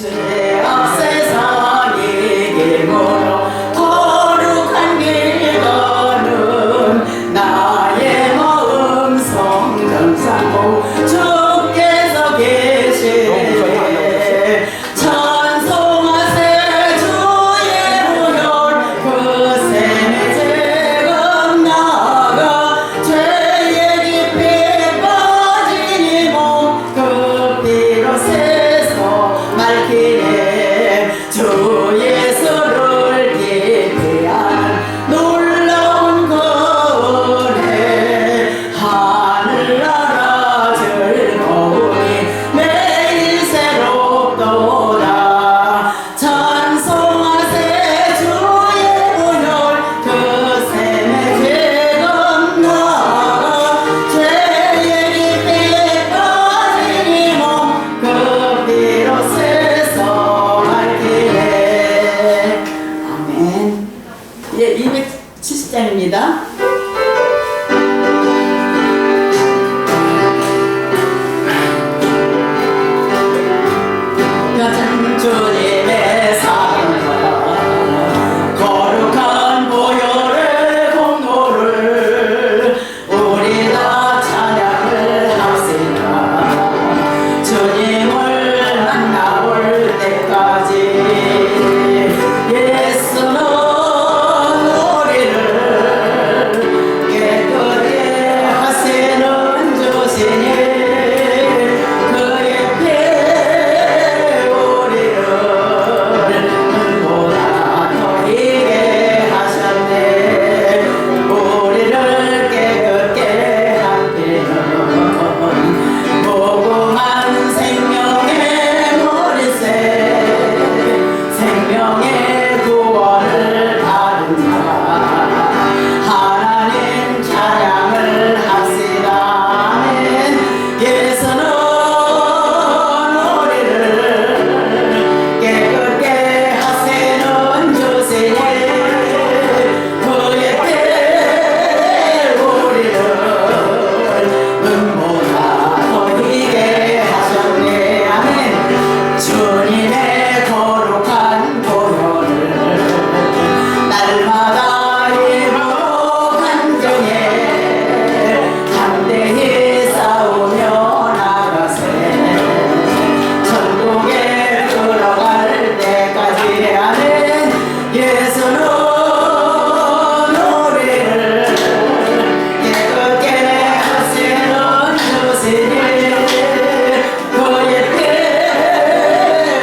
죄 없애서 이 길으로 거룩한 길 거는 나의 마음 성령 삼고 주께서 계시네. 찬송하세 주의 운열 그 샘에 지금 나가 죄의 깊이 빠진 이 몸 그 피로 세서 맑히네. 주 예수를 기대하는 놀라운 거래. 하늘나라 즐거우니 매일 새롭도다. 찬송하세 주의 운열 그 샘에 지금 나가 죄의 깊이 빠진 이 몸 그 피로 세서 맑히네. 아멘. 예, 270장입니다. 여전 주님의 사랑과 거룩한 보혈의 공로를 우리 다 찬양을 합시다. 주님을 만나볼 때까지 예수는 우리를 깨끗게 하시는 주시니 그의 피 우리를 눈보다 더 희게 하셨네. 우리를 깨끗게 하시는 무궁한 생명의 머리새 생명의 구원을 받은 자 하나님 찬양을 합시다. 아멘. 예수는 우리를 깨끗게 하시는 주시니 그의 피 우리를 눈보다 더 희게 하셨네. 아멘. 주님의 거룩한 보혈을 날마다 입으로 간증해 담대히 싸우며 나가세. 천국에 들어갈 때까지. 아멘. 예수는 우리를 깨끗게 하시는 주시니 그의 피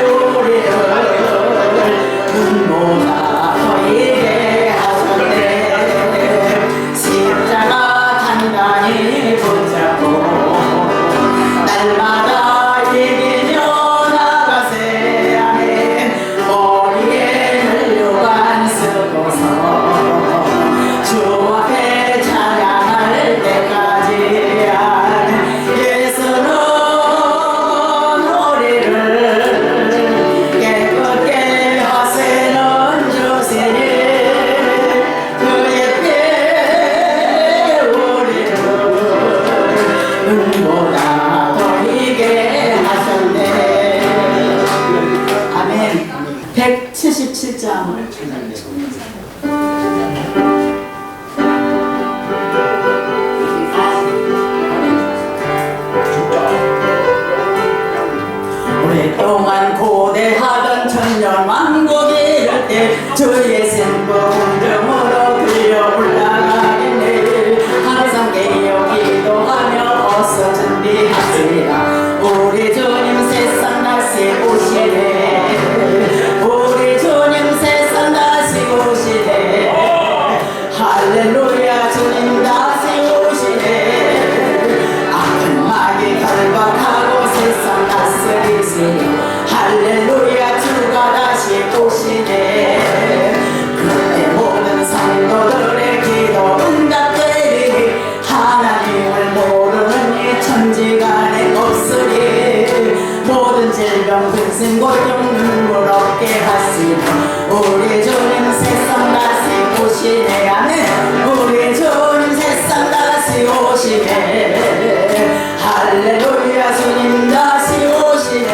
우리를 눈보다 더 희게 하셨네. 십자가 단단히 붙잡고 날마다 이기며 나가세. 아멘. 머리에 혈류관 쓰고서 주 앞에 찬양할 때까지. 예수는 우리를 깨끗게 하시는 주시니 그의 피 우리를 눈보다 더 희게 하셨네. 아멘. 177장을 오랫동안 고대하던 천년왕국이 이럴 때 주의 신부 궁정으로 들려 올라가겠네. 항상 깨어 기도하며 어서 준비하시라. 우리 주님 세상 다시 오시네. 우리 주님 세상 다시 오시네. 할렐루야. 주님 다시 오시네. 악한 마귀 결박하고 세상 다스리시니 할렐루야. 주가 다시 오시네. 그때 모든 성도들의 기도 응답되리니 하나님을 모르는 이 천지간에 없으리. 모든 질병 근심 고통 눈물 없게 하시니 우리 주님 세상 다시 오시네. 아멘. 우리 주님 세상 다시 오시네. 할렐루야. 주님 다시 오시네.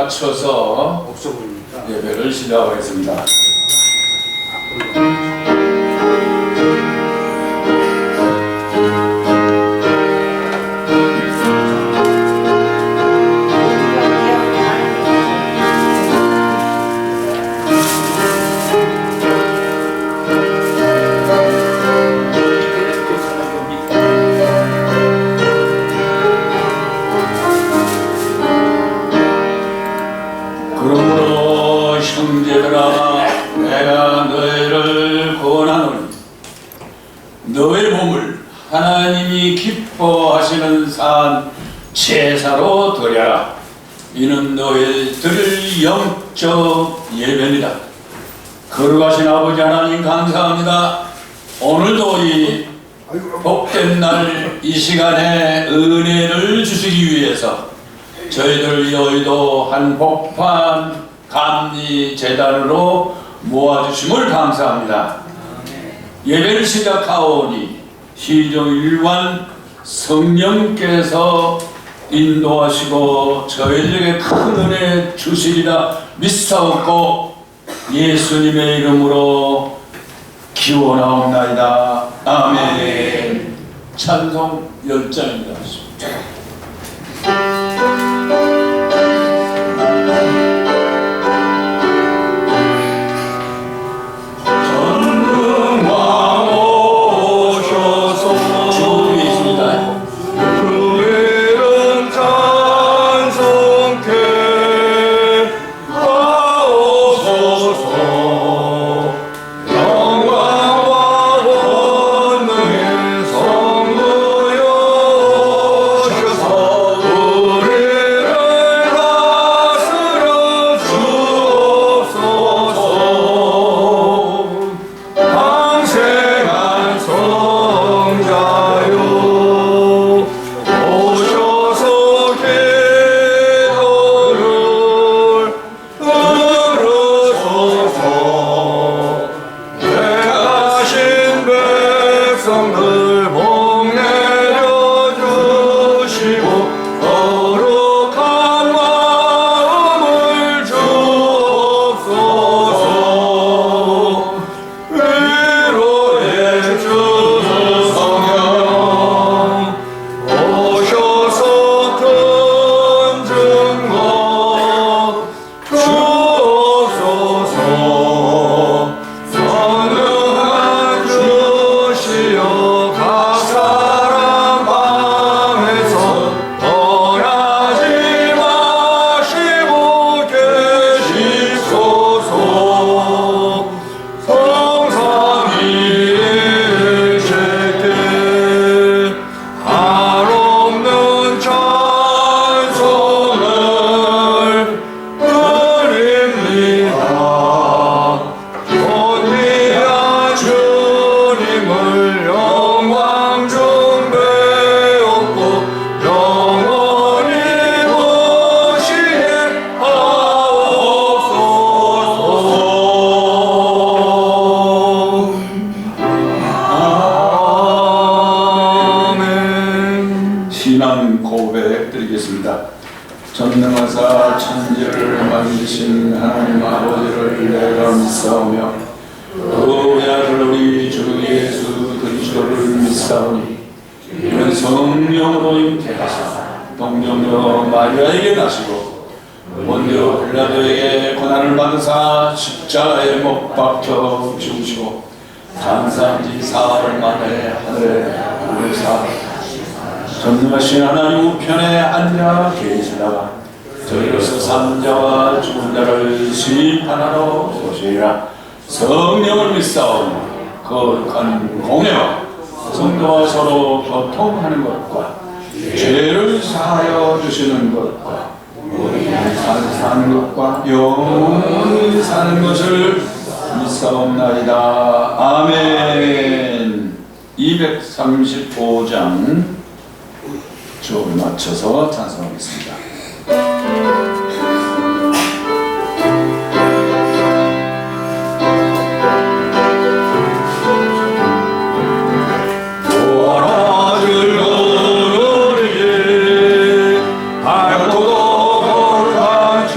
맞춰서 예배를 시작하겠습니다. 그러므로 형제들아 내가 너희를 권하노니 너희 몸을 하나님이 기뻐하시는 산 제사로 드려라. 이는 너희 드릴 영적 예배니라. 거룩하신 아버지 하나님 감사합니다. 오늘도 이 복된 날 이 시간에 은혜를 주시기 위해서 저희들 여의도 한 복판 감리 재단으로 모아주심을 감사합니다. 예배를 시작하오니 시종일관 성령께서 인도하시고 저희들에게 큰 은혜 주시리라 믿사옵고 예수님의 이름으로 기원하옵나이다. 아멘. 찬송 10장입니다. 신앙 고백 드리겠습니다. 전능하사 천지를 만드신 하나님 아버지를 내가 믿사오며 그 외아들 우리 주 예수 그리스도를 믿사오니 이는 성령으로 잉태하사 동정녀 마리아에게 나시고 본디오 빌라도에게 고난을 받으사 십자가에 못 박혀 죽으시고 장사한 지 사흘 만에 하늘에 오르사 전능하신 하나님 우편에 앉아 계시다가 저희로서 산자와 죽은 자를 심판하러 오시리라. 성령을 믿사오니 거룩한 공예와 성도와 서로 교통하는 것과 죄를 사하여 주시는 것과 사는 것과 영원히 사는 것을 믿사옵나이다. 아멘. 235장 주어를 맞춰서 찬송하겠습니다. 밝고도 거룩한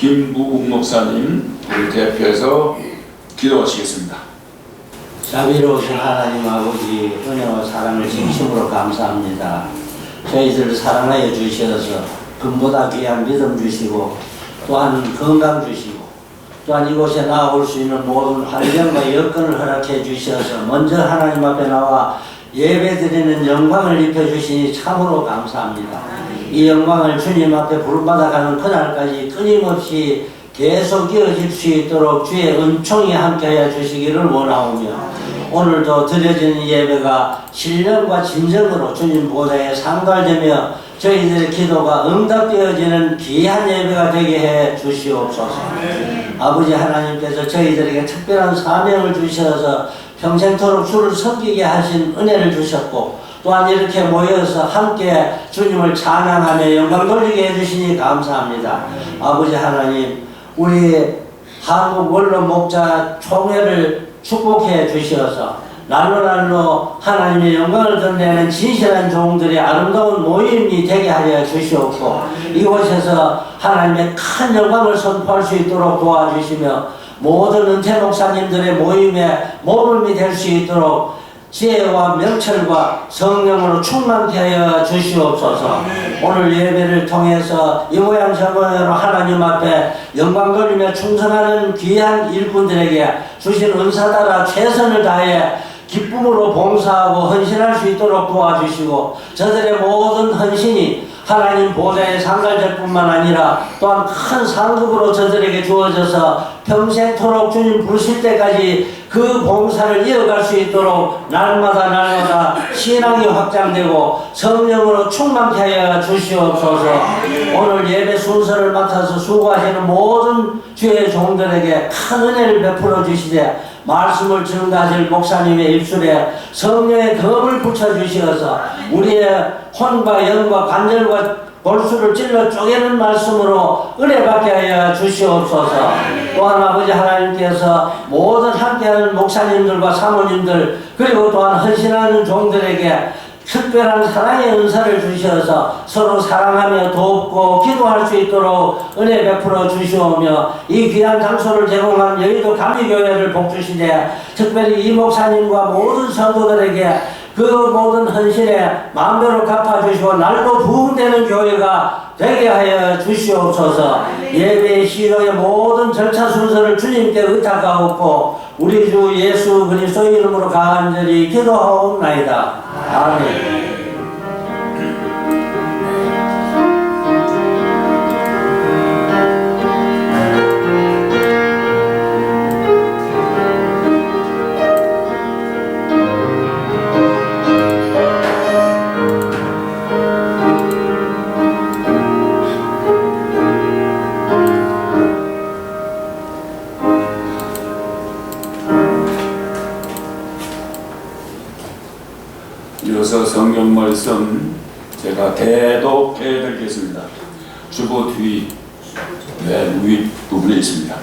김부국 목사님 우리 대표해서 기도하시겠습니다. 자비로우신 하나님 아버지 은혜와 사랑을 진심으로 감사합니다. 저희들을 사랑하여 주셔서 금보다 귀한 믿음 주시고 또한 건강 주시고 또한 이곳에 나올 수 있는 모든 환경과 여건을 허락해 주셔서 먼저 하나님 앞에 나와 예배드리는 영광을 입혀주시니 참으로 감사합니다. 이 영광을 주님 앞에 부름받아가는 그날까지 끊임없이 계속 이어질 수 있도록 주의 은총이 함께하여 주시기를 원하오며 오늘도 드려지는 예배가 신령과 진정으로 주님 보좌에 상달되며 저희들의 기도가 응답되어지는 귀한 예배가 되게 해 주시옵소서. 아버지 하나님께서 저희들에게 특별한 사명을 주셔서 평생토록 주를 섬기게 하신 은혜를 주셨고 또한 이렇게 모여서 함께 주님을 찬양하며 영광 돌리게 해주시니 감사합니다. 아버지 하나님 우리 한국 원로 목자 총회를 축복해 주셔서 날로 하나님의 영광을 드러내는 진실한 종들의 아름다운 모임이 되게 하여 주시옵고 이곳에서 하나님의 큰 영광을 선포할 수 있도록 도와주시며 모든 은퇴 목사님들의 모임에 모범이 될 수 있도록 지혜와 명철과 성령으로 충만케 하여 주시옵소서. 오늘 예배를 통해서 이 모양 저 모양으로 하나님 앞에 영광 돌리며 충성하는 귀한 일꾼들에게 주신 은사 따라 최선을 다해 기쁨으로 봉사하고 헌신할 수 있도록 도와주시고 저들의 모든 헌신이 하나님 보좌에 상달될 뿐만 아니라 또한 큰 상급으로 저들에게 주어져서 평생토록 주님 부르실 때까지 그 봉사를 이어갈 수 있도록 날마다 신앙이 확장되고 성령으로 충만케 하여 주시옵소서. 오늘 예배 순서를 맡아서 수고하시는 모든 주의 종들에게 큰 은혜를 베풀어 주시되 말씀을 증가하실 목사님의 입술에 성령의 검을 붙여주시어서 우리의 혼과 영과 관절과 골수를 찔러 쪼개는 말씀으로 은혜받게 하여 주시옵소서. 또한 아버지 하나님께서 모든 함께하는 목사님들과 사모님들 그리고 또한 헌신하는 종들에게 특별한 사랑의 은사를 주셔서 서로 사랑하며 돕고 기도할 수 있도록 은혜 베풀어 주시오며 이 귀한 장소를 제공한 여의도 감리교회를 복주시되 특별히 이 목사님과 모든 성도들에게 그 모든 헌신에 마음대로 갚아주시고 날로 부흥되는 교회가 되게 하여 주시옵소서. 예배의 시정의 모든 절차 순서를 주님께 의탁하옵고 우리 주 예수 그리스도의 이름으로 간절히 기도하옵나이다. 아멘. 이어서 성경 말씀 제가 대독해 드리겠습니다. 주보 뒤 맨 위 부분에 있습니다.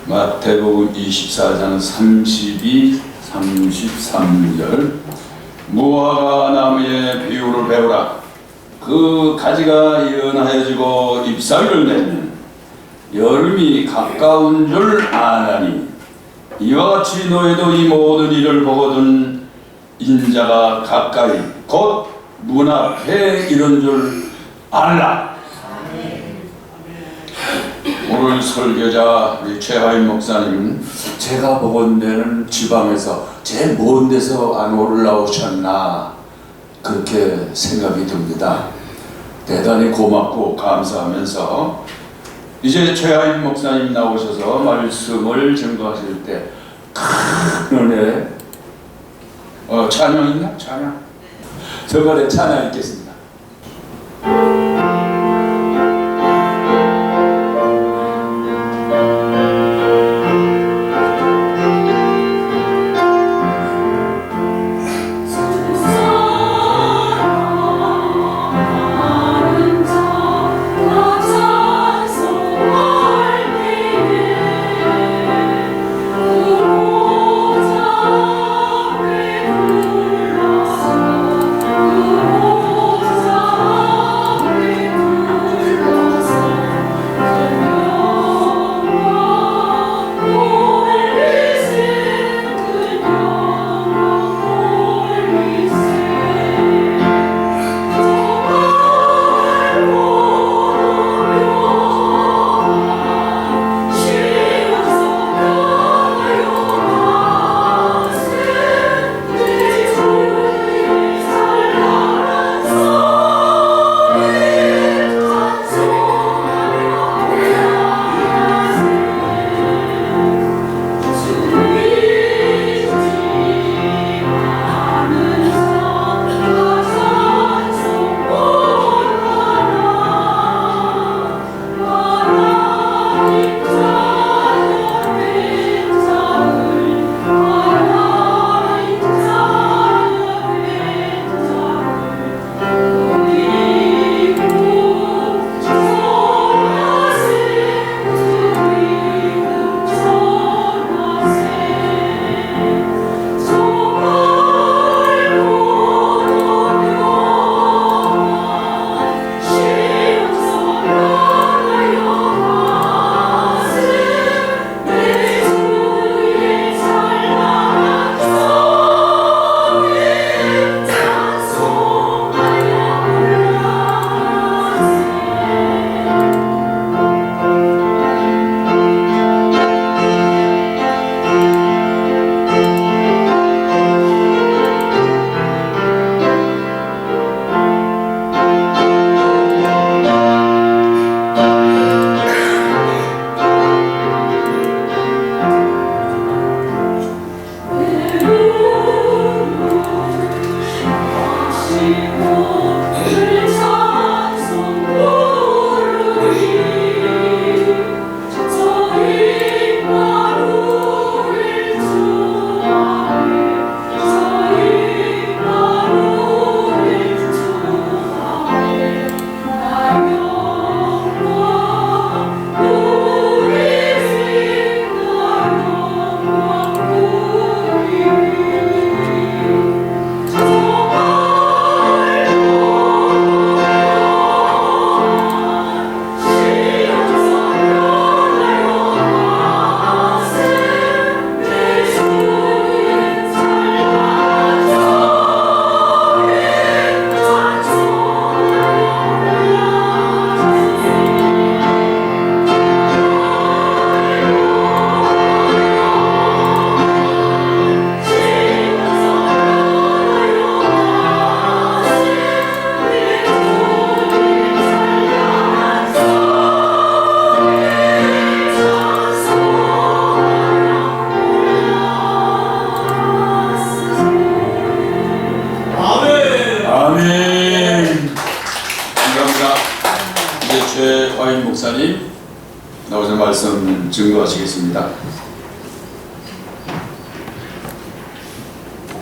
마태복음 24장 32, 33절 무화과 나무의 비유를 배우라. 그 가지가 연하여지고 잎사귀를 내면 여름이 가까운 줄 아나니 이와 같이 너희도 이 모든 일을 보거든 인자가 가까이 곧 문 앞에 이른 줄 알라. 오늘 설교자 우리 최하임 목사님 제가 보건대는 지방에서 제일 먼 데서 안 올라오셨나 그렇게 생각이 듭니다. 대단히 고맙고 감사하면서 이제 최하임 목사님 나오셔서 말씀을 증거하실 때 큰 은혜 찬양 있나? 찬양 저번에 찬양 있겠습니다. 최화인 목사님 나오셔서 말씀 증거하시겠습니다.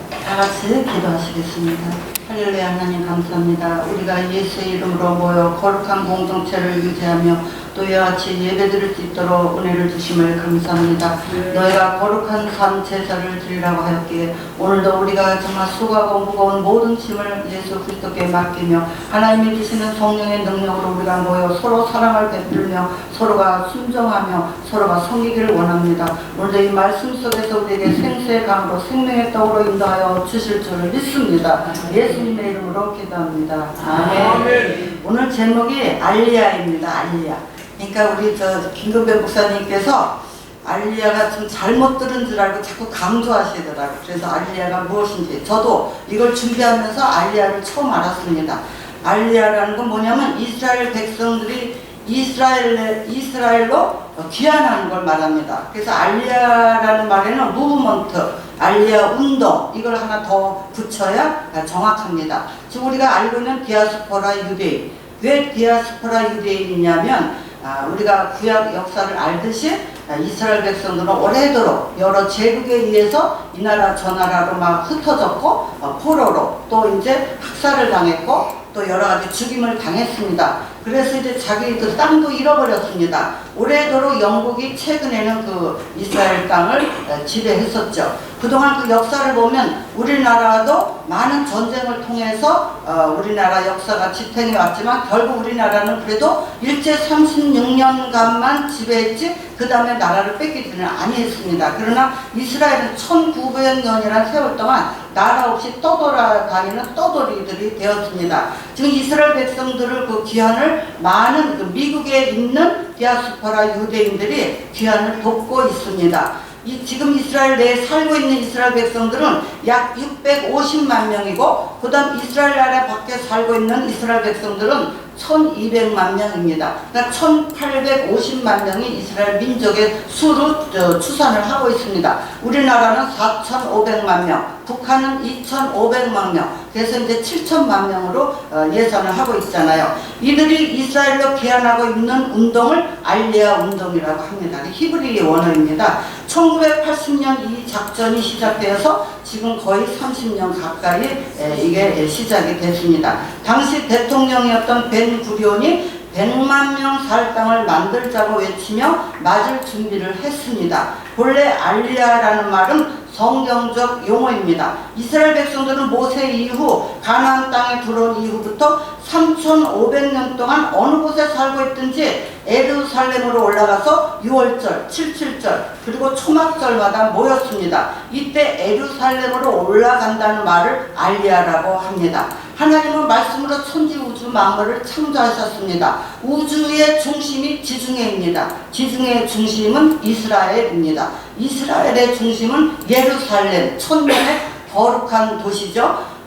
다 같이 기도하시겠습니다. 할렐루야. 하나님 감사합니다. 우리가 예수의 이름으로 모여 거룩한 공동체를 유지하며 또 이와 같이 예배드릴 수 있도록 은혜를 주심을 감사합니다. 너희가 거룩한 삶 제사를 드리라고 하였기에 오늘도 우리가 정말 수고하고 무거운 모든 짐을 예수 그리스도께 맡기며 하나님이 주시는 성령의 능력으로 우리가 모여 서로 사랑을 베풀며 서로가 순종하며 서로가 섬기기를 원합니다. 오늘도 이 말씀 속에서 우리에게 생수의 강으로 생명의 떡으로 인도하여 주실 줄을 믿습니다. 예수님의 이름으로 기도합니다. 아멘. 오늘 제목이 알리야입니다. 알리야. 그러니까 우리 김금배 목사님께서 알리야가 좀 잘못 들은 줄 알고 자꾸 강조하시더라고요. 그래서 알리야가 무엇인지 저도 이걸 준비하면서 알리야를 처음 알았습니다. 알리야라는 건 뭐냐면 이스라엘 백성들이 이스라엘로 귀환하는 걸 말합니다. 그래서 알리야라는 말에는 무브먼트, 알리야 운동 이걸 하나 더 붙여야 정확합니다. 지금 우리가 알고 있는 디아스포라 유대인, 왜 디아스포라 유대인이냐면 우리가 구약 역사를 알듯이 이스라엘 백성들은 오래도록 여러 제국에 의해서 이 나라 저 나라로 막 흩어졌고 포로로 또 이제 학살을 당했고 또 여러 가지 죽임을 당했습니다. 그래서 이제 자기들 땅도 잃어버렸습니다. 오래도록 영국이 최근에는 그 이스라엘 땅을 지배했었죠. 그동안 그 역사를 보면 우리나라도 많은 전쟁을 통해서 우리나라 역사가 지탱해 왔지만 결국 우리나라는 그래도 일제 36년간만 지배했지 그 다음에 나라를 뺏기지는 아니했습니다. 그러나 이스라엘은 1900년이라는 세월 동안 나라 없이 떠돌아다니는 떠돌이들이 되었습니다. 지금 이스라엘 백성들을 그 귀환을 많은 그 미국에 있는 디아스포라 유대인들이 귀환을 돕고 있습니다. 지금 이스라엘 내에 살고 있는 이스라엘 백성들은 약 650만 명이고 그 다음 이스라엘 나라 밖에 살고 있는 이스라엘 백성들은 1200만 명입니다. 그러니까 1850만 명이 이스라엘 민족의 수로 추산을 하고 있습니다. 우리나라는 4500만 명, 북한은 2500만 명, 그래서 이제 7000만 명으로 예산을 하고 있잖아요. 이들이 이스라엘로 귀환하고 있는 운동을 알리야 운동이라고 합니다. 히브리 원어입니다. 1980년 이 작전이 시작되어서 지금 거의 30년 가까이 이게 시작이 됐습니다. 당시 대통령이었던 벤 구리온이 100만 명 살 땅을 만들자고 외치며 맞을 준비를 했습니다. 본래 알리야라는 말은 성경적 용어입니다. 이스라엘 백성들은 모세 이후 가나안 땅에 들어온 이후부터 3500년 동안 어느 곳에 살고 있든지 예루살렘으로 올라가서 6월절, 77절 그리고 초막절마다 모였습니다. 이때 예루살렘으로 올라간다는 말을 알리야라고 합니다. 하나님은 말씀으로 천지 우주 만물을 창조하셨습니다. 우주의 중심이 지중해입니다. 지중해의 중심은 이스라엘입니다. 이스라엘의 중심은 예루살렘, 천년의 거룩한 도시죠.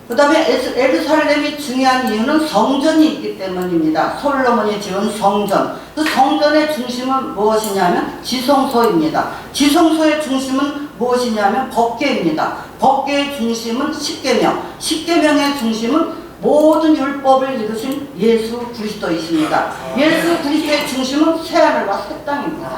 그 다음에 예루살렘이 중요한 이유는 성전이 있기 때문입니다. 솔로몬이 지은 성전. 그 성전의 중심은 무엇이냐면 지성소입니다. 지성소의 중심은 무엇이냐면 법궤입니다. 법궤의 중심은 십계명. 십계명의 중심은 모든 율법을 이루신 예수 그리스도이십니다. 예수 그리스도의 중심은 새하늘과 새 땅입니다.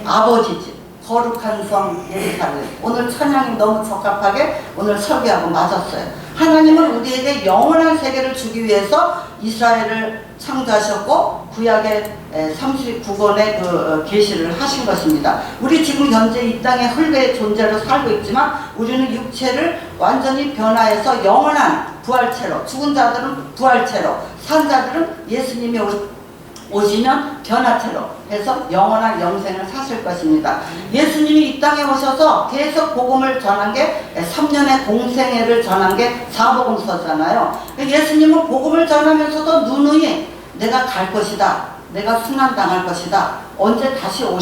아버지지. 거룩한 성 예루살렘. 오늘 찬양이 너무 적합하게 오늘 설교하고 맞았어요. 하나님은 우리에게 영원한 세계를 주기 위해서 이스라엘을 창조하셨고 구약의 39권의 그 계시를 하신 것입니다. 우리 지금 현재 이 땅에 흙의 존재로 살고 있지만 우리는 육체를 완전히 변화해서 영원한 부활체로, 죽은 자들은 부활체로, 산 자들은 예수님이 오시면 변화체로 해서 영원한 영생을 사실 것입니다. 예수님이 이 땅에 오셔서 계속 복음을 전한 게 3년의 공생애를 전한 게 사복음서잖아요. 예수님은 복음을 전하면서도 누누이 내가 갈 것이다. 내가 순환당할 것이다. 언제 다시 올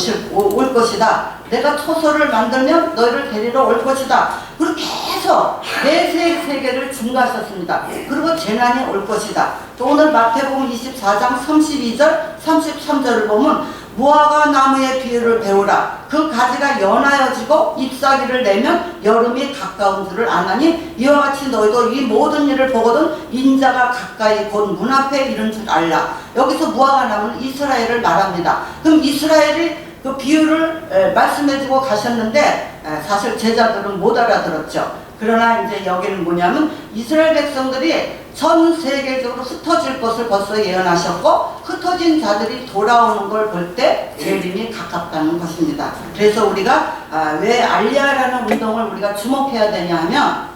것이다. 내가 초소를 만들면 너희를 데리러 올 것이다. 그리고 계속 내세 세계를 증가하셨습니다. 그리고 재난이 올 것이다. 또 오늘 마태복음 24장 32절 33절을 보면 무화과 나무의 비유를 배우라. 그 가지가 연하여지고 잎사귀를 내면 여름이 가까운 줄을 아나니 이와 같이 너희도 이 모든 일을 보거든 인자가 가까이 곧 문 앞에 이른 줄 알라. 여기서 무화과 나무는 이스라엘을 말합니다. 그럼 이스라엘이 그 비유를 말씀해주고 가셨는데 사실 제자들은 못 알아들었죠. 그러나 이제 여기는 뭐냐면 이스라엘 백성들이 전 세계적으로 흩어질 것을 벌써 예언하셨고 흩어진 자들이 돌아오는 걸 볼 때 재림이 가깝다는 것입니다. 그래서 우리가 왜 알리아라는 운동을 우리가 주목해야 되냐 하면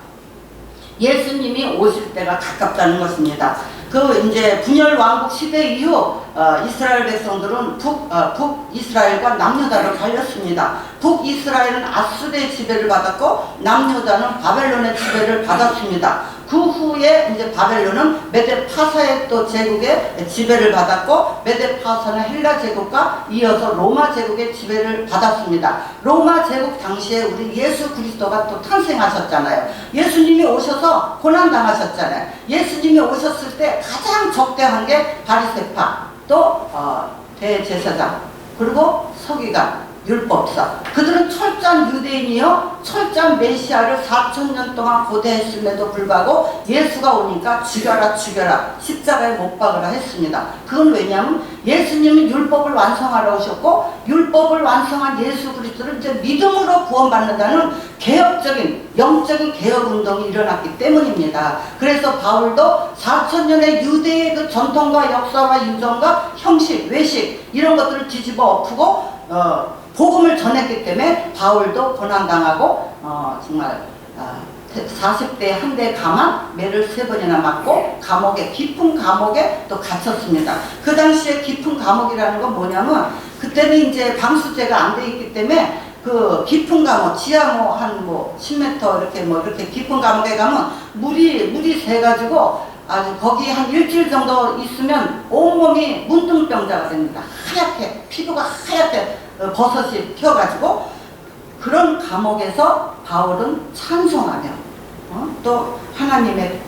예수님이 오실 때가 가깝다는 것입니다. 그 이제 분열 왕국 시대 이후 이스라엘 백성들은 북이스라엘과 남유다로 갈렸습니다. 북이스라엘은 아수르의 지배를 받았고 남유다는 바벨론의 지배를 받았습니다. 그 후에 이제 바벨론은 메데파사의 또 제국의 지배를 받았고 메데파사는 헬라 제국과 이어서 로마 제국의 지배를 받았습니다. 로마 제국 당시에 우리 예수 그리스도가 또 탄생하셨잖아요. 예수님이 오셔서 고난 당하셨잖아요. 예수님이 오셨을 때 가장 적대한 게 바리새파 또 대제사장 그리고 서기관 율법사. 그들은 철저한 유대인이요 철저한 메시아를 4000년 동안 고대했음에도 불구하고 예수가 오니까 죽여라 십자가에 못 박으라 했습니다. 그건 왜냐하면 예수님은 율법을 완성하러 오셨고 율법을 완성한 예수 그리스도를 이제 믿음으로 구원받는다는 개혁적인 영적인 개혁운동이 일어났기 때문입니다. 그래서 바울도 4000년의 유대의 그 전통과 역사와 유전과 형식, 외식 이런 것들을 뒤집어 엎고 복음을 전했기 때문에 바울도 고난당하고 정말 40대에 한 대 감한 매를 3번이나 맞고 감옥에 깊은 감옥에 또 갇혔습니다. 그 당시에 깊은 감옥이라는 건 뭐냐면 그때는 이제 방수제가 안 돼 있기 때문에 그 깊은 감옥 지하 한 10m 이렇게 깊은 감옥에 가면 물이 새가지고 아주 거기 한 일주일 정도 있으면 온몸이 문둥병자가 됩니다. 하얗게 피부가 하얗게 버섯이 튀어가지고 그런 감옥에서 바울은 찬송하며 또 하나님의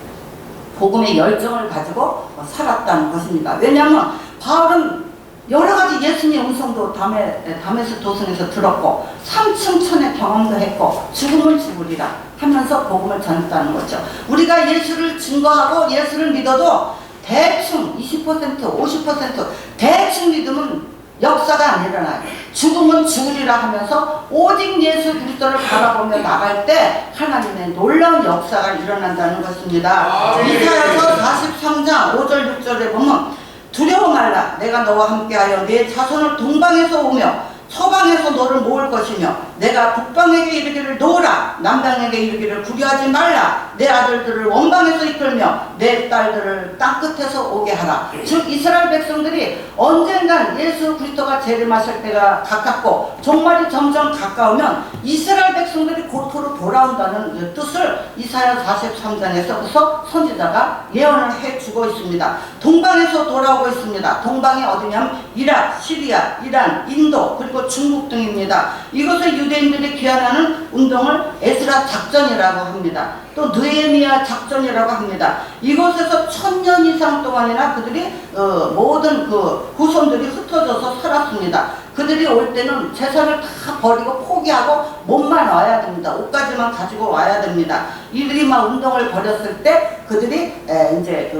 복음의 열정을 가지고 살았다는 것입니다. 왜냐하면 바울은 여러가지 예수님의 음성도 다메스 도성에서 들었고 3층 천의 경험도 했고 죽음을 죽으리라 하면서 복음을 전했다는 거죠. 우리가 예수를 증거하고 예수를 믿어도 대충 20% 50% 대충 믿으면 역사가 안 일어나요. 죽음은 죽으리라 하면서 오직 예수 그리스도를 바라보며 나갈 때 하나님의 놀라운 역사가 일어난다는 것입니다. 이사야서 43장 5절 6절에 보면 두려워 말라 내가 너와 함께하여 내 자손을 동방에서 오며 서방에서 너를 모을 것이며 내가 북방에게 이르기를 놓으라 남방에게 이르기를 구려하지 말라 내 아들들을 원방에서 이끌며 내 딸들을 땅끝에서 오게 하라. 즉 이스라엘 백성들이 언젠간 예수 그리스도가 재림하실 때가 가깝고 종말이 점점 가까우면 이스라엘 백성들이 고토로 돌아온다는 뜻을 이사야 43장에서부터 선지자가 예언을 해주고 있습니다. 동방에서 돌아오고 있습니다. 동방이 어디냐면 이락, 시리아, 이란, 인도 그리고 중국 등입니다. 이것을 유대인들이 귀환하는 운동을 에스라 작전이라고 합니다. 또 느헤미야 작전이라고 합니다. 이곳에서 1000년 이상 동안이나 그들이 모든 그 후손들이 흩어져서 살았습니다. 그들이 올 때는 재산을 다 버리고 포기하고 몸만 와야 됩니다. 옷까지만 가지고 와야 됩니다. 이들이 막 운동을 벌였을 때 그들이 이제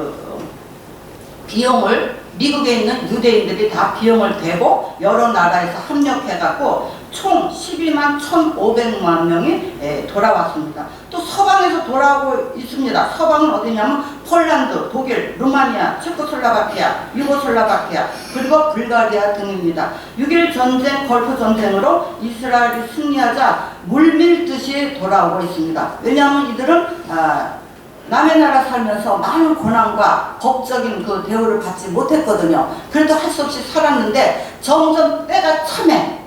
비용을 미국에 있는 유대인들이 다 비용을 대고 여러 나라에서 합력해갖고 총 12만 1,500만 명이 돌아왔습니다. 또 서방에서 돌아오고 있습니다. 서방은 어디냐면 폴란드, 독일, 루마니아, 체코슬라바키아, 유고슬라바키아 그리고 불가리아 등입니다. 6.1 전쟁, 걸프 전쟁으로 이스라엘이 승리하자 물밀듯이 돌아오고 있습니다. 왜냐하면 이들은 남의 나라 살면서 많은 고난과 법적인 그 대우를 받지 못했거든요. 그래도 할 수 없이 살았는데 점점 때가 참에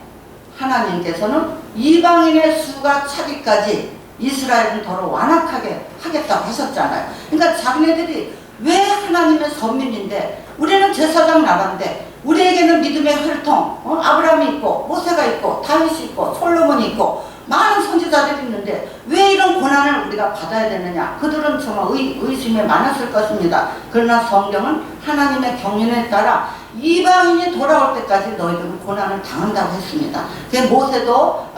하나님께서는 이방인의 수가 차기까지 이스라엘은 더러 완악하게 하겠다고 하셨잖아요. 그러니까 자기네들이 왜 하나님의 선민인데 우리는 제사장 나라인데 우리에게는 믿음의 혈통 아브라함이 있고 모세가 있고 다윗이 있고 솔로몬이 있고 많은 선지자들이 있는데 왜 이런 고난을 우리가 받아야 되느냐. 그들은 정말 의심이 많았을 것입니다. 그러나 성경은 하나님의 경륜에 따라 이방인이 돌아올 때까지 너희들은 고난을 당한다고 했습니다. 모세도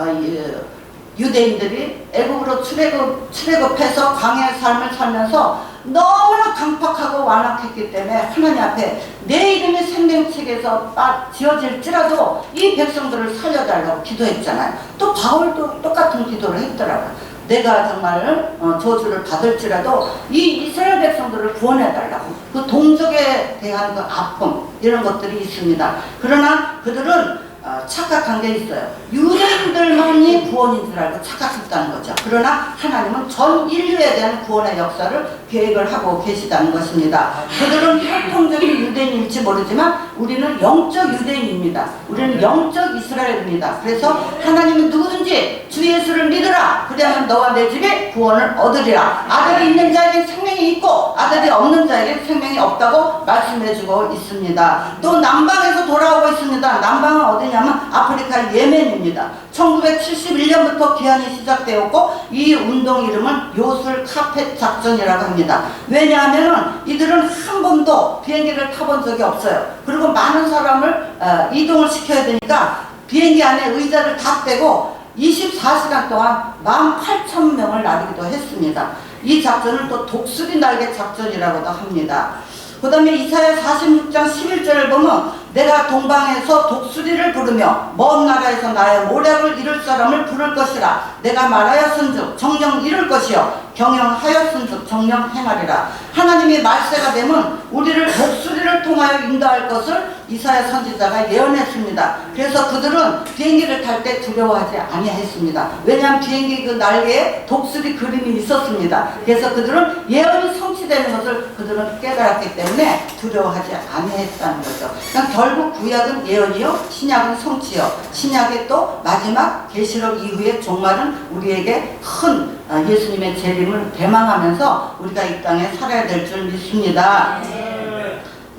유대인들이 애국으로 출애굽해서 광야의 삶을 살면서 너무나 강팍하고 완악했기 때문에 하나님 앞에 내 이름이 생명책에서 지어질지라도 이 백성들을 살려달라고 기도했잖아요. 또 바울도 똑같은 기도를 했더라고요. 내가 정말 저주를 받을지라도 이 이스라엘 백성들을 구원해달라고. 그 동족에 대한 그 아픔 이런 것들이 있습니다. 그러나 그들은 착각한 게 있어요. 유대인들만이 구원인 줄 알고 착각했다는 거죠. 그러나 하나님은 전 인류에 대한 구원의 역사를 계획을 하고 계시다는 것입니다. 그들은 혈통적인 유대인일지 모르지만 우리는 영적 유대인입니다. 우리는 영적 이스라엘입니다. 그래서 하나님은 누구든지 주 예수를 믿으라. 그러면 너와 내 집에 구원을 얻으리라. 아들이 있는 자에게 생명이 있고 아들이 없는 자에게 생명이 없다고 말씀해주고 있습니다. 또 남방에서 돌아오고 있습니다. 남방은 어디냐면 아프리카 예멘입니다. 1971년부터 기한이 시작되었고 이 운동 이름은 요술 카펫 작전이라고 합니다. 왜냐하면 이들은 한 번도 비행기를 타본 적이 없어요. 그리고 많은 사람을 이동을 시켜야 되니까 비행기 안에 의자를 다 떼고 24시간 동안 18,000명을 나르기도 했습니다. 이 작전을 또 독수리 날개 작전이라고도 합니다. 그 다음에 이사야 46장 11절을 보면 내가 동방에서 독수리를 부르며 먼 나라에서 나의 모략을 이룰 사람을 부를 것이라. 내가 말하였은즉 정령 이룰 것이요 경영하였은즉 정령 행하리라. 하나님이 말세가 되면 우리를 독수리를 통하여 인도할 것을 이사야 선지자가 예언했습니다. 그래서 그들은 비행기를 탈 때 두려워하지 아니했습니다. 왜냐하면 비행기 그 날개에 독수리 그림이 있었습니다. 그래서 그들은 예언이 성취되는 것을 그들은 깨달았기 때문에 두려워하지 아니했다는 거죠. 그러니까 결국 구약은 예언이요 신약은 성취요. 신약의 또 마지막 계시록 이후의 종말은 우리에게 큰 예수님의 재림을 대망하면서 우리가 이 땅에 살아야 될 줄 믿습니다.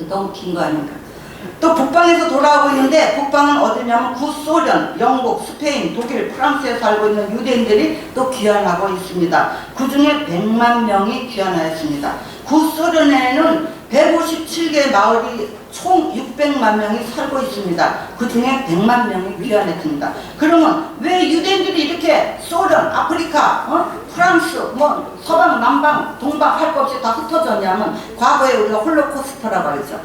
너무 긴 거 아닌가? 또 북방에서 돌아오고 있는데 북방은 어디냐면 구소련, 영국, 스페인, 독일, 프랑스에 살고 있는 유대인들이 또 귀환하고 있습니다. 그 중에 100만 명이 귀환하였습니다. 구소련에는 157개 마을이 총 600만 명이 살고 있습니다. 그 중에 100만 명이 귀환했습니다. 그러면 왜 유대인들이 이렇게 소련, 아프리카, 프랑스, 서방, 남방, 동방 할 것 없이 다 흩어졌냐면 과거에 우리가 홀로코스트라고 하죠.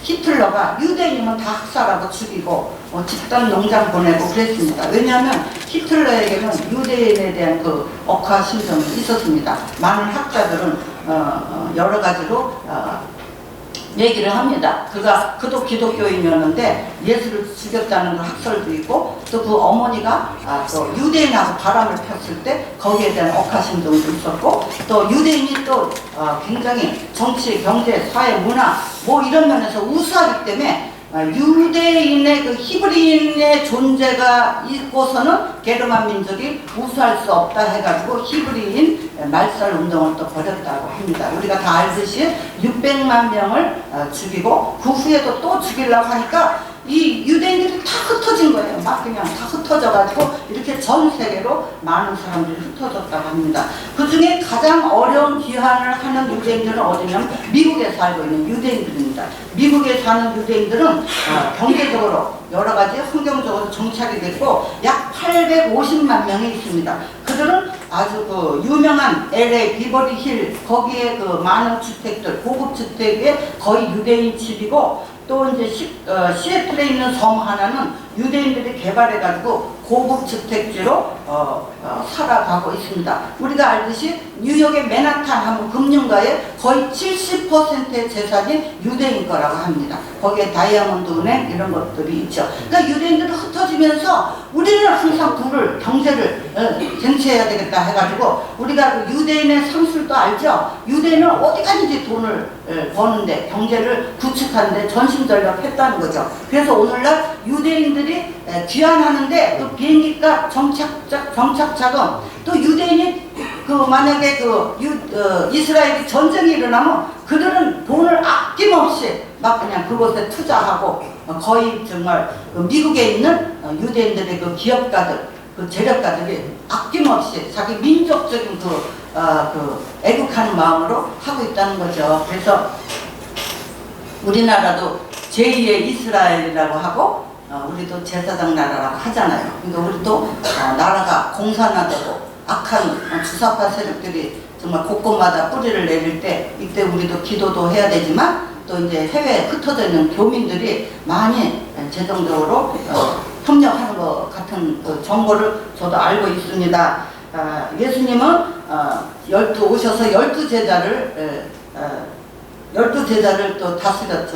히틀러가 유대인이면 다 학살하고 죽이고 집단 농장 보내고 그랬습니다. 왜냐하면 히틀러에게는 유대인에 대한 그 억하 심정이 있었습니다. 많은 학자들은 여러 가지로 얘기를 합니다. 그도 기독교인이었는데 예수를 죽였다는 그 학설도 있고 또 그 어머니가 또 유대인하고 바람을 폈을 때 거기에 대한 억하심도 있었고 또 유대인이 또 굉장히 정치, 경제, 사회, 문화 이런 면에서 우수하기 때문에 유대인의 그 히브리인의 존재가 있고서는 게르만 민족이 우수할 수 없다 해가지고 히브리인 말살 운동을 또 벌였다고 합니다. 우리가 다 알듯이 600만 명을 죽이고 그 후에도 또 죽이려고 하니까 이 유대인들이 다 흩어진 거예요. 막 그냥 다 흩어져가지고 이렇게 전 세계로 많은 사람들이 흩어졌다고 합니다. 그 중에 가장 어려운 귀환을 하는 유대인들은 어디냐면 미국에 살고 있는 유대인들입니다. 미국에 사는 유대인들은 경제적으로 여러 가지 환경적으로 정착이 됐고 약 850만 명이 있습니다. 그들은 아주 그 유명한 LA 비버리 힐 거기에 그 많은 주택들 고급 주택에 거의 유대인 집이고 또 이제 시애틀에 있는 섬 하나는 유대인들이 개발해가지고 고급 주택지로 살아가고 있습니다. 우리가 알듯이 뉴욕의 맨하탄 하면 금융가의 거의 70%의 재산이 유대인 거라고 합니다. 거기에 다이아몬드 은행 이런 것들이 있죠. 그러니까 유대인들이 흩어지면서 우리는 항상 둘을 경제를 쟁취해야 되겠다 해가지고 우리가 그 유대인의 상술도 알죠. 유대인은 어디 가든지 돈을 버는데 경제를 구축하는데 전심전력했다는 거죠. 그래서 오늘날 유대인들이 귀환하는데 그 비행기값 정착 자금 또 유대인이 그 만약에 이스라엘이 전쟁이 일어나면 그들은 돈을 아낌없이 막 그냥 그곳에 투자하고 거의 정말 그 미국에 있는 유대인들의 그 기업가들 그 재력가들이 아낌없이 자기 민족적인 애국하는 마음으로 하고 있다는 거죠. 그래서 우리나라도 제2의 이스라엘이라고 하고 우리도 제사장 나라라고 하잖아요. 그러니까 우리도 나라가 공산화되고 악한 주사파 세력들이 정말 곳곳마다 뿌리를 내릴 때 이때 우리도 기도도 해야 되지만 또 이제 해외에 흩어져 있는 교민들이 많이 재정적으로 협력하는 것 같은 그 정보를 저도 알고 있습니다. 예수님은 12 오셔서 12제자를 또 다스려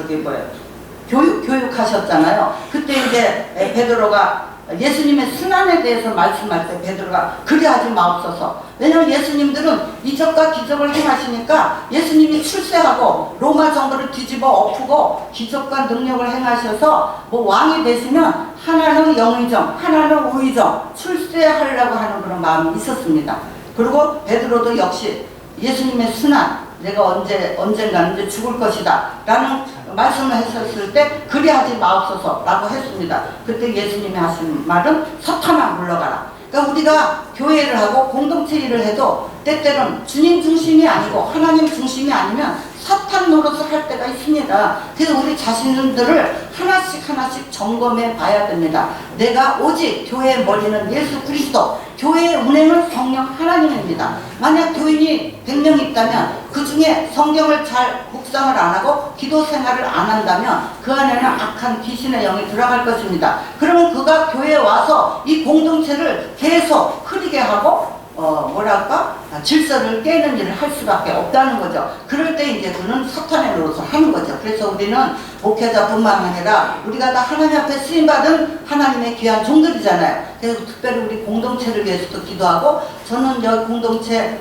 교육하셨잖아요. 그때 이제 베드로가 예수님의 순환에 대해서 말씀할 때 베드로가 그리하지 마옵소서. 왜냐하면 예수님들은 이적과 기적을 행하시니까 예수님이 출세하고 로마 정부를 뒤집어 엎고 기적과 능력을 행하셔서 뭐 왕이 되시면 하나는 영의정, 하나는 우의정 출세하려고 하는 그런 마음이 있었습니다. 그리고 베드로도 역시 예수님의 순환, 내가 언젠가는 이제 죽을 것이다 라는 말씀을 했었을 때 그리하지 마옵소서 라고 했습니다. 그때 예수님이 하신 말은 사탄아 물러가라. 그러니까 우리가 교회를 하고 공동체 일을 해도 때때는 주님 중심이 아니고 하나님 중심이 아니면 사탄 노릇을 할 때가 있습니다. 그래서 우리 자신들을 하나씩 점검해 봐야 됩니다. 내가 오직 교회의 머리는 예수 그리스도, 교회의 운행은 성령 하나님입니다. 만약 교인이 100명 있다면 그 중에 성경을 잘 묵상을 안 하고 기도 생활을 안 한다면 그 안에는 악한 귀신의 영이 들어갈 것입니다. 그러면 그가 교회에 와서 이 공동체를 계속 흐리게 하고 질서를 깨는 일을 할 수밖에 없다는 거죠. 그럴 때 이제 그는 사탄의 노릇을 하는 거죠. 그래서 우리는 목회자뿐만 아니라 우리가 다 하나님 앞에 쓰임받은 하나님의 귀한 종들이잖아요. 그래서 특별히 우리 공동체를 위해서도 기도하고, 저는 여기 공동체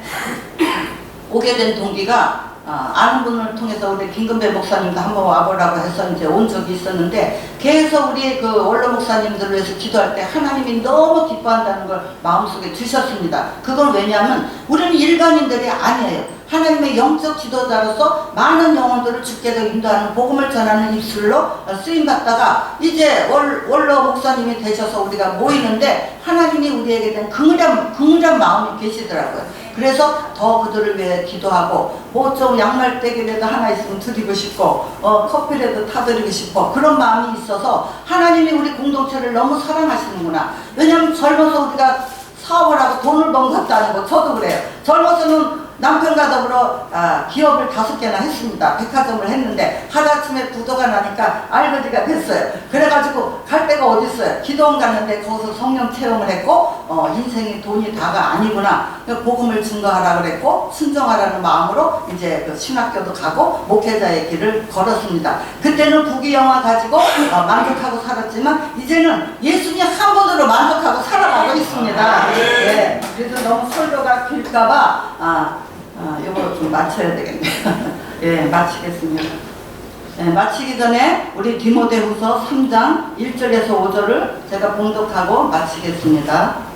오게 된 동기가 아는 분을 통해서 우리 김근배 목사님도 한번 와보라고 해서 이제 온 적이 있었는데, 계속 우리 그 원로 목사님들을 위해서 기도할 때 하나님이 너무 기뻐한다는 걸 마음속에 주셨습니다. 그건 왜냐하면 우리는 일반인들이 아니에요. 하나님의 영적 지도자로서 많은 영혼들을 주께서 인도하는 복음을 전하는 입술로 쓰임받다가 이제 원로 목사님이 되셔서 우리가 모이는데 하나님이 우리에게 된 긍휼한 마음이 계시더라고요. 그래서 더 그들을 위해 기도하고, 뭐 좀 양말대기라도 하나 있으면 드리고 싶고 커피라도 타드리고 싶고, 그런 마음이 있어서 하나님이 우리 공동체를 너무 사랑하시는구나. 왜냐하면 젊어서 우리가 사업을 하고 돈을 번 것도 아니고, 저도 그래요. 젊어서는 남편과 더불어 기업을 5개나 했습니다. 백화점을 했는데 하루아침에 부도가 나니까 알거지가 됐어요. 그래가지고 갈 데가 어디 있어요. 기도원 갔는데 거기서 성령 체험을 했고, 인생이 돈이 다가 아니구나. 복음을 증거하라 그랬고, 순종하라는 마음으로 이제 그 신학교도 가고 목회자의 길을 걸었습니다. 그때는 부귀영화 가지고 만족하고 살았지만 이제는 예수님 한 분으로 만족하고 살아가고 있습니다. 네. 그래서 너무 설교가 길까봐 이거 좀 맞춰야 되겠네요. 예, 마치겠습니다. 예, 마치기 전에 우리 디모데후서 3장 1절에서 5절을 제가 봉독하고 마치겠습니다.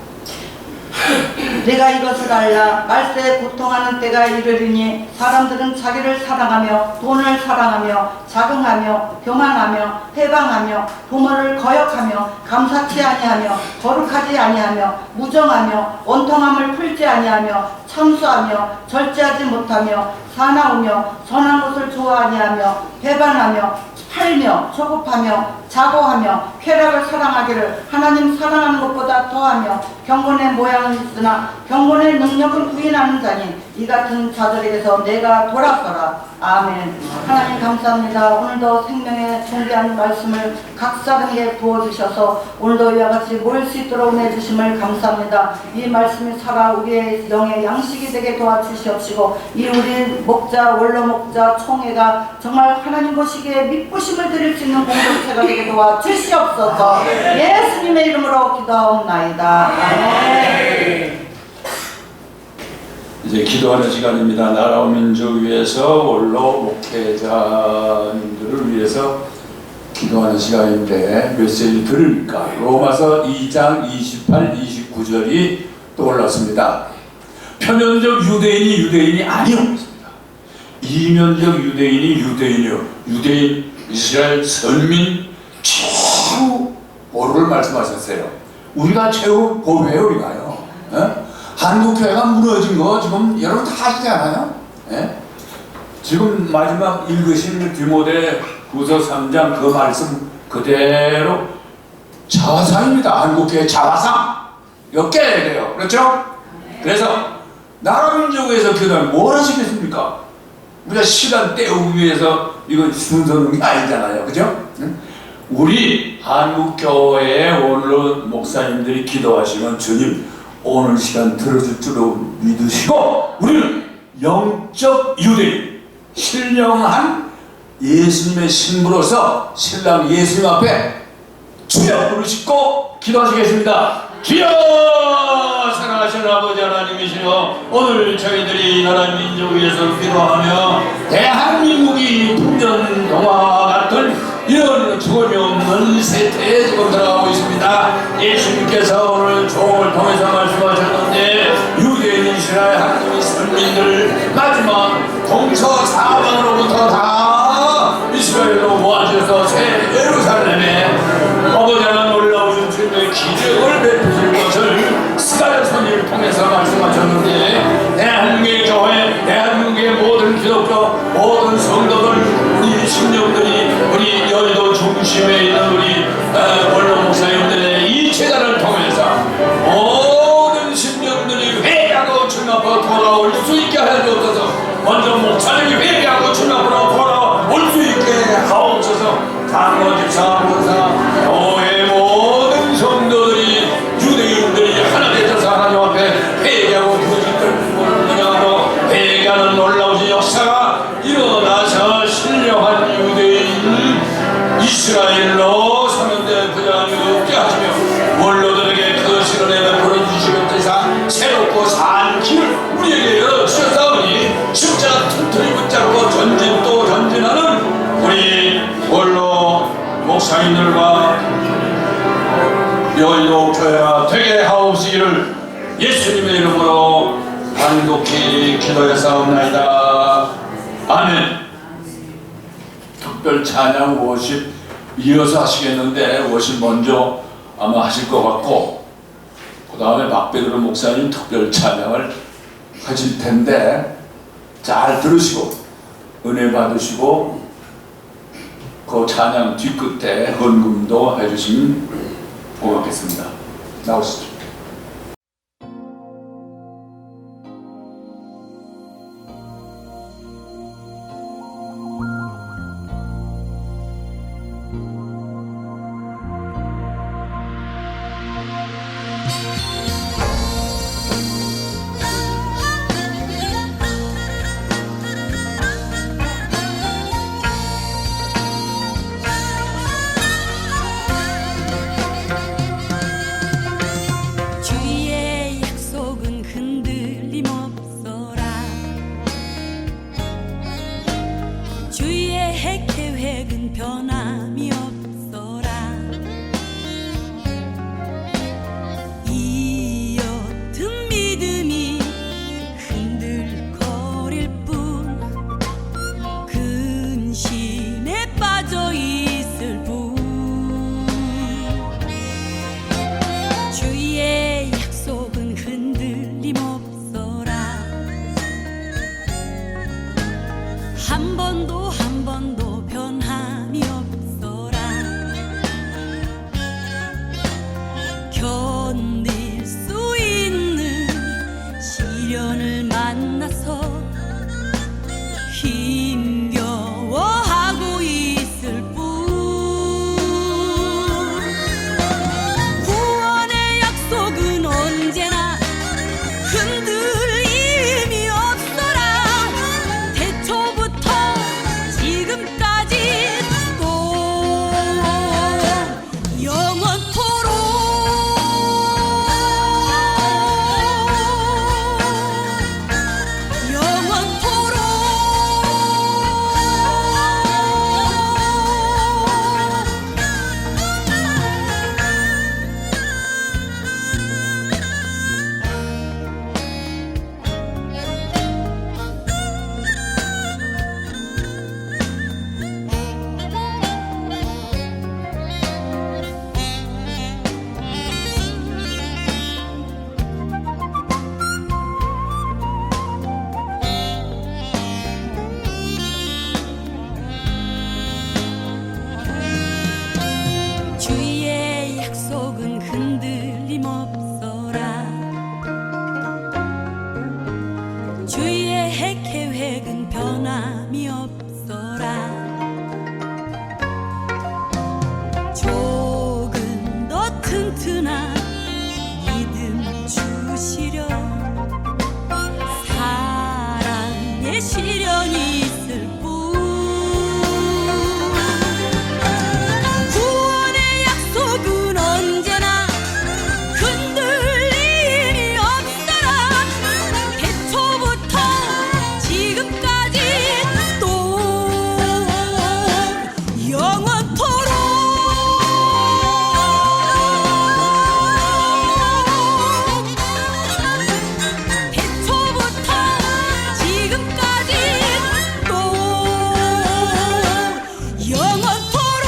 내가 이것을 알라. 말세에 고통하는 때가 이르리니 사람들은 자기를 사랑하며 돈을 사랑하며 자긍하며 교만하며 해방하며 부모를 거역하며 감사치 아니하며 거룩하지 아니하며 무정하며 원통함을 풀지 아니하며 참수하며 절제하지 못하며 사나우며 선한 것을 좋아하니하며 배반하며 팔며 조급하며 자고하며 쾌락을 사랑하기를 하나님 사랑하는 것보다 더하며 경건의 모양은 있으나 경건의 능력은 부인하는 자니 이 같은 자들에게서 내가 돌아서라. 아멘. 하나님 감사합니다. 오늘도 생명의 존귀한 말씀을 각 사람에게 부어주셔서 오늘도 이와 같이 모일 수 있도록 내주심을 감사합니다. 이 말씀이 살아 우리의 영의 양식이 되게 도와주시옵시고, 이 우리 목자 원로 목자 총회가 정말 하나님 보시기에 믿부심을 드릴 수 있는 공동체가 되게 도와주시옵소서. 예수님의 이름으로 기도하옵나이다. 아멘. 이제 기도하는 시간입니다. 나라 민족 위해서 원로 목회자님들을 위해서 기도하는 시간인데 메시지 들으니까 로마서 2장 28, 29절이 떠올랐습니다. 표면적 유대인이 아니었습니다. 이면적 유대인이 유대인이요, 유대인 이스라엘 선민 최후 보루를 말씀하셨어요. 우리가 최후 보루예요. 우리가요. 한국교회가 무너진 거 지금 여러분 다 아시지 않아요? 지금 마지막 읽으신 디모데 후서 3장 그 말씀 그대로 자화상입니다. 한국교회 자화상. 이거 깨야 돼요. 그렇죠? 그래서 나라민족에서 교단을 뭘 하시겠습니까? 우리가 시간 때우기 위해서 이거 순서는 게 아니잖아요. 그죠? 우리 한국교회의 오늘 목사님들이 기도하시면 주님 오늘 시간 들어줄 줄로 믿으시고 우리는 영적 유대인 신령한 예수님의 신부로서 신랑 예수님 앞에 주여 부르시고 기도하시겠습니다. 주여 사랑하시는 아버지 하나님이시여 오늘 저희들이 나라 민족을 위해서 기도하며 대한민국이 풍전동화 같은 이런 죽음이 없는 세태에 지금 들어가고 있습니다. 예수님께서 오늘 종을 통해서 말씀하셨는데 유대인 이스라엘 하나님의 선민들 마지막 동서사방으로부터 다 이스라엘로 모아져서 새 예루살렘에 아버지 하나님 놀라우신 주님의 기적을 베푸실 것을 스가랴 선지를 통해서 말씀하셨는데 대한민국의 교회, 대한민국의 모든 기독교, 모든 성도들, 우리 신령들이 우리 여의도 중심에 있는 우리 원로 목사님들의 이 제단을 통해서 모든 신령들이 회개하고 주님 앞으로 돌아올 수 있게 하여 주옵소서. 먼저 목사님이 회개하고 주님 앞으로 돌아올 수 있게 하옵소서. 장로, 집사, 권사, 교회 모든 성도들이 유대인들이 하나 되셔서 하나님 앞에 회개하고 부지를 분양하고 회개하는 놀라우신 역사가 일어나서 신령한 유대인 이스라엘로 사는데 부담이 없게 하시며 원로들에게 그 실현에 베풀어 주시옵소서. 새롭고 산 길을 우리에게 열어주셨사오니 십자가 튼튼히 붙잡고 전진 또 전진하는 우리 원로 목사님들과 여의도 교회가 되게 하옵시기를 예수님의 이름으로 간곡히 기도했사옵나이다. 아멘. 특별 찬양 워십 이어서 하시겠는데 워십 먼저 아마 하실 것 같고 그 다음에 박베드로 목사님 특별 찬양을 하실 텐데 잘 들으시고 은혜 받으시고 그 찬양 뒤끝에 헌금도 해주시면 고맙겠습니다. 나오시죠. 변함이 없어라. 이 조금 더 튼튼한 믿음 주시려 사랑의 시련이 있을 뿐 구원의 약속은 언제나 흔들림이 없어라 태초부터 지금까지 또 영원토록 태초부터 지금까지 또 영원토록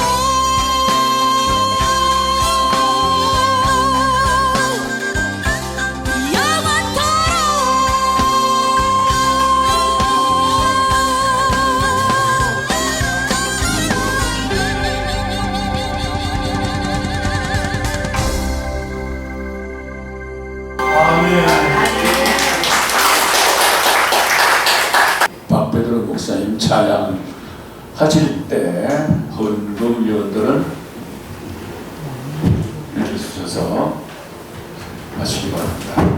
박베드로 목사님 찬양 하실 때 헌금 위원들은 일어서서 하시기 바랍니다.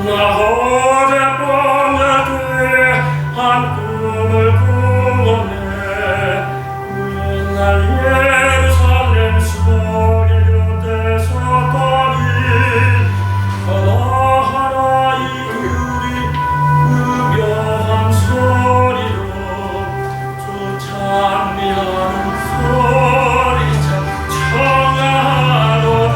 나 어젯밤 낮에 한 꿈을 꾸었네 날 예루살렘 소리 곁에 섰더니 하나하나 이들이 음흉한 소리로 저 찬미하는 소리 참 청하도다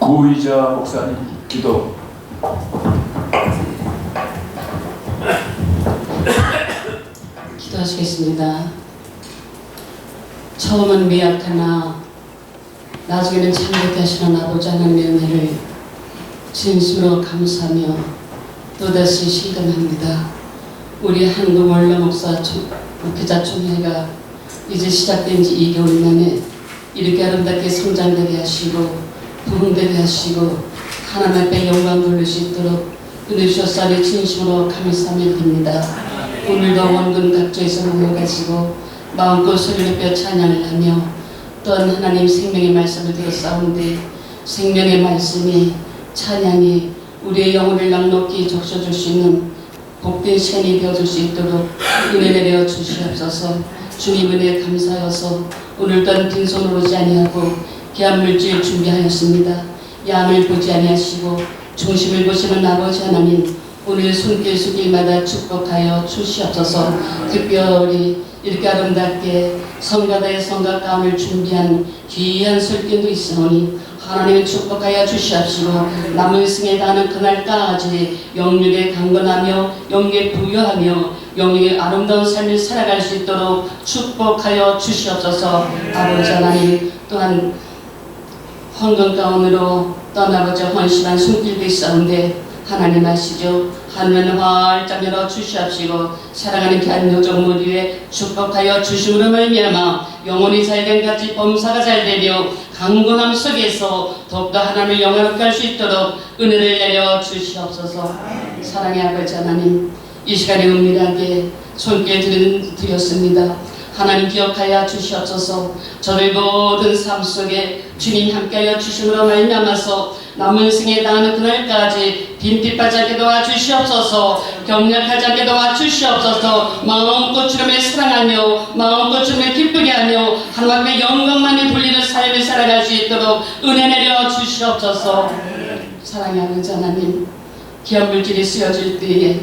구의자 목사님 기도. 기도하시겠습니다. 처음은 미약하나 나중에는 참되게 하시는 아버지 하나님의 은혜를 진심으로 감사하며 또다시 실감합니다. 우리 한국 원로 목사 목회자 총회가 이제 시작된 지 2개월 만에 이렇게 아름답게 성장되게 하시고 부흥되게 하시고 하나님 앞에 영광 돌릴 수 있도록 은혜 주셨사니 진심으로 감사하며 드립니다. 오늘도 원군 각지에서 모여가지고 마음껏 소리를 뼈 찬양을 하며 또한 하나님 생명의 말씀을 들었사온데 생명의 말씀이 찬양이 우리의 영혼을 넉넉히 적셔줄 수 있는 복된 시간이 되어줄 수 있도록 은혜 내려 주시옵소서. 주님 은혜 감사하여서 오늘 또한 빈손으로 오지 아니하고 귀한 물질 준비하였습니다. 양을 보지 아니하시고 중심을 보시는 아버지 하나님, 오늘 손길 수길마다 축복하여 주시옵소서. 특별히 이렇게 아름답게 성가대의 성가 가운을 준비한 귀한 술길도 있으니 하나님을 축복하여 주시옵시고 남은 승에 닿는 그날까지 영육에 강건하며 영육에 부유하며 영육의 아름다운 삶을 살아갈 수 있도록 축복하여 주시옵소서. 아버지 하나님, 또한 헌금 가운으로 떠나고자 헌신한 손길도 있었는데 하나님 아시죠? 하늘은 활짝 열어 주시옵시고 사랑하는 귀한 요정물 위에 축복하여 주심으로 말미암아 영혼이 잘된 같이 범사가 잘되며 강건함 속에서 더욱더 하나님을 영화롭게 할 수 있도록 은혜를 내려 주시옵소서. 사랑의 아버지 하나님, 이 시간에 은밀하게 손길 드렸습니다. 하나님 기억하여 주시옵소서. 저들 모든 삶 속에 주님 함께하여 주심으로 말미암아서 남은 생에 닿는 그날까지 빈빛바지 않게 도와주시옵소서. 경략하지 않게 도와주시옵소서. 마음껏 주님을 사랑하며 마음껏 주님을 기쁘게 하며 하나님의 영광만이 돌리는 삶을 살아갈 수 있도록 은혜 내려 주시옵소서. 사랑의 아버지 하나님, 귀한 물질이 쓰여질 때에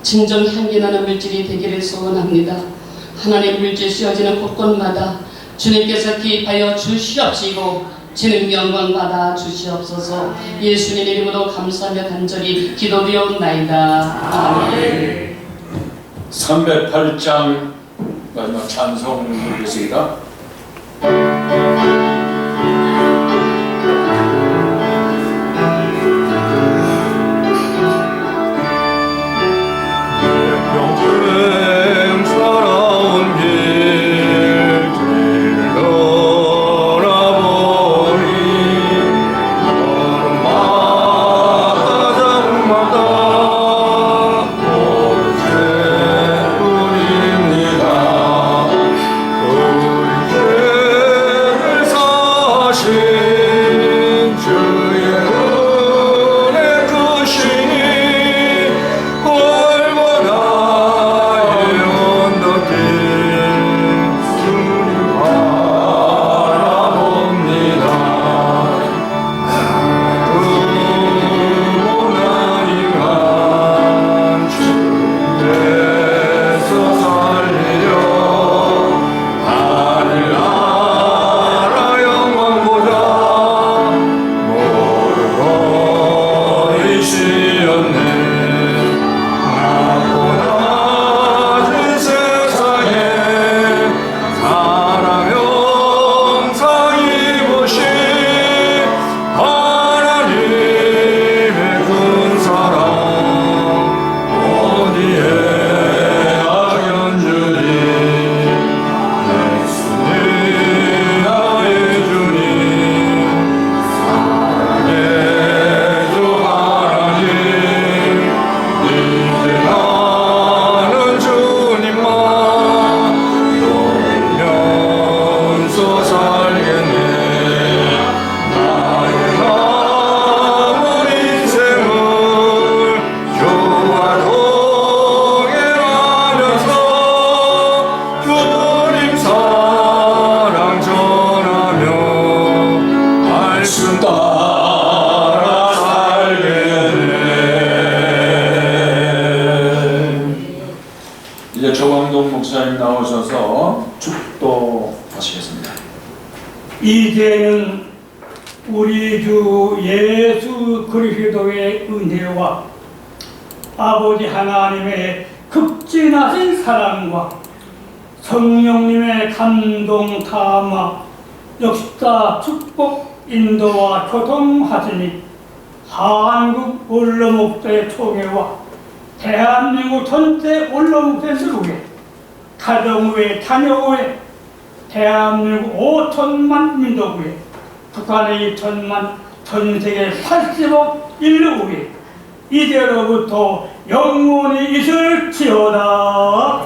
진정 향기 나는 물질이 되기를 소원합니다. 하나님 물질 쓰여지는 곳곳마다 주님께서 기입하여 주시옵시고 주님 영광 받아 주시옵소서. 예수님 이름으로 감사하며 간절히 기도드리옵나이다. 아멘. 308장 마지막 찬송 부르겠습니다. 이제는 우리 주 예수 그리스도의 은혜와 아버지 하나님의 극진하신 사랑과 성령님의 감동 감화 역사 축복 인도와 교통하시니 한국 원로목사의 총회와 대한민국 전체 원로목사의 수국에 가정후에 자녀후에 대한민국 5천만 민족후에 북한의 2천만 전세계 80억 인류후에 이제로부터 영원히 있을지어다.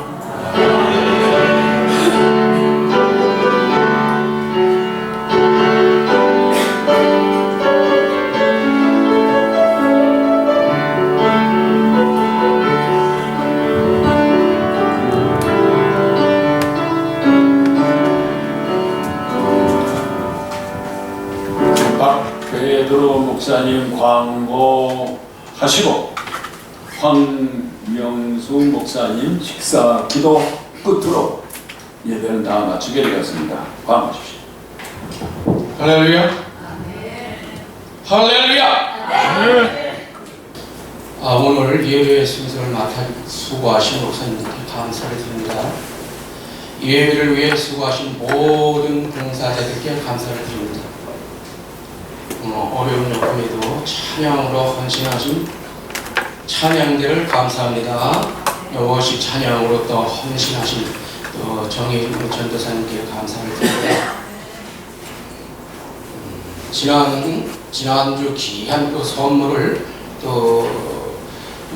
베드로 목사님 광고하시고 황명수 목사님 식사 기도 끝으로 예배는 다 마치게 되었습니다. 광고하십시오. 할렐루야. 할렐루야. 오늘 예배 순서를 맡아 수고하신 목사님께 감사를 드립니다. 예배를 위해 수고하신 모든 봉사자들께 감사를 드립니다. 어려운 역할에도 찬양으로 헌신하신 찬양대를 감사합니다. 워십 찬양으로 또 헌신하신 또 정혜인 전도사님께 감사를 드립니다. 지난주 귀한 또 선물을 또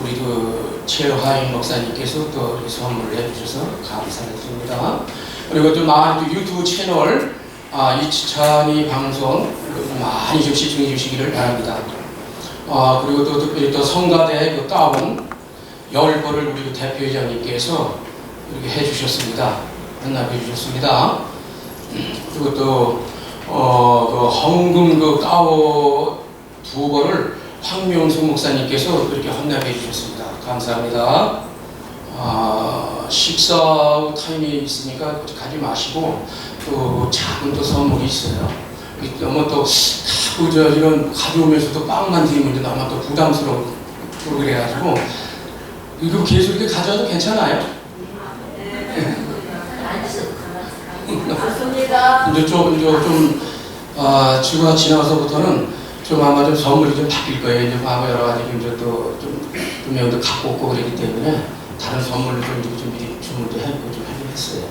우리 그 최하인 목사님께서 또 선물을 해주셔서 감사를 드립니다. 그리고 또 많은 유튜브 채널 이치찬이 방송 많이 좀 시청해 주시기를 바랍니다. 그리고 또 특별히 또 성가대 그 가운 10벌을 우리 대표회장님께서 이렇게 해주셨습니다. 헌납해 주셨습니다. 그리고 또 그 헌금 그 가운 2벌을 황명수 목사님께서 이렇게 헌납해 주셨습니다. 감사합니다. 식사 타임이 있으니까 가지 마시고 또 작은 또 선물이 있어요. 너무 또 이런 가져오면서도 빵만 드리면 아마 또 부담스럽고 그래가지고 이거 계속 이렇게 가져와도 괜찮아요? 좋습니다. 이제 좀 주가 지나서부터는 좀 아마 좀 선물이 좀 바뀔 거예요. 이제 아마 여러 가지 이제 또좀 명도 갖고 오고 그러기 때문에 다른 선물을 좀 미리 주문도 해보고 좀 하긴 했어요.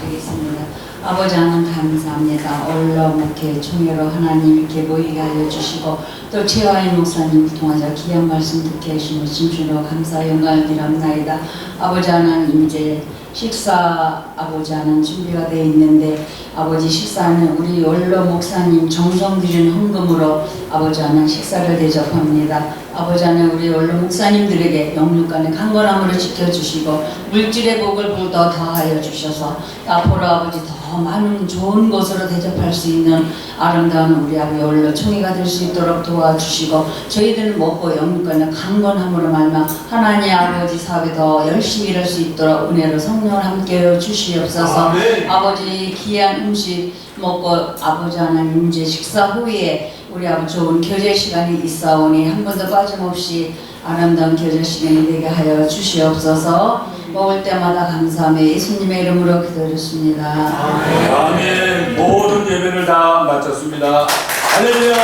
하겠습니다. 아버지 하나님 감사합니다. 언로 목회 총회로 하나님 이렇게 모이게 하여 주시고 또 최하인 목사님 통하여 귀한 말씀 듣게 하시는 진심으로 감사 영광을 드립나이다. 아버지 하나님 이제 식사 아버지 하나님 준비가 되어 있는데 아버지 식사는 우리 언로 목사님 정성 들인 헌금으로 아버지 하나님 식사를 대접합니다. 아버지 하나님 우리 언로 목사님들에게 영육간의 강건함으로 지켜주시고 물질의 복을 더 더하여 주셔서 앞으로 아버지 더 많은 좋은 것으로 대접할 수 있는 아름다운 우리 아버지 언로 총회가 될 수 있도록 도와주시고 저희들은 먹고 영육간의 강건함으로 말마 하나님 아버지 사업에 더 열심히 일할 수 있도록 은혜로 성령을 함께해 주시옵소서. 아버지 귀한 음식 먹고 아버지 하나님 이제 식사 후에 우리 아버지 좋은 교제 시간이 있사오니 한 번도 빠짐없이 아름다운 교제 시간이 되게 하여 주시옵소서. 먹을 때마다 감사하며 예수님의 이름으로 기도드렸습니다. 아멘. 모든 예배를 다 마쳤습니다. 할렐루야.